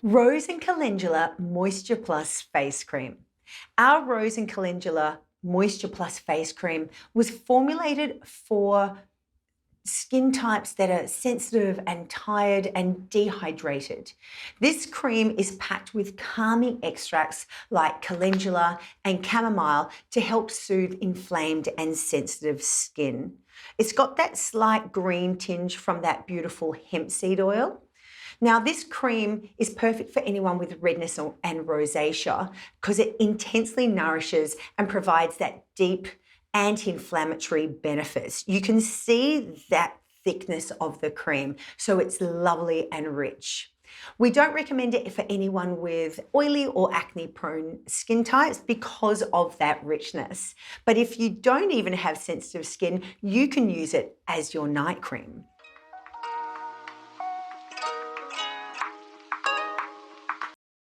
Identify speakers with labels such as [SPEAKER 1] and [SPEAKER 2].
[SPEAKER 1] Rose and Calendula Moisture Plus Face Cream. Our Rose and Calendula Moisture Plus Face Cream was formulated for skin types that are sensitive and tired and dehydrated. This cream is packed with calming extracts like calendula and chamomile to help soothe inflamed and sensitive skin. It's got that slight green tinge from that beautiful hemp seed oil. Now, this cream is perfect for anyone with redness and rosacea because it intensely nourishes and provides that deep anti-inflammatory benefits. You can see that thickness of the cream, so it's lovely and rich. We don't recommend it for anyone with oily or acne-prone skin types because of that richness. But if you don't even have sensitive skin, you can use it as your night cream.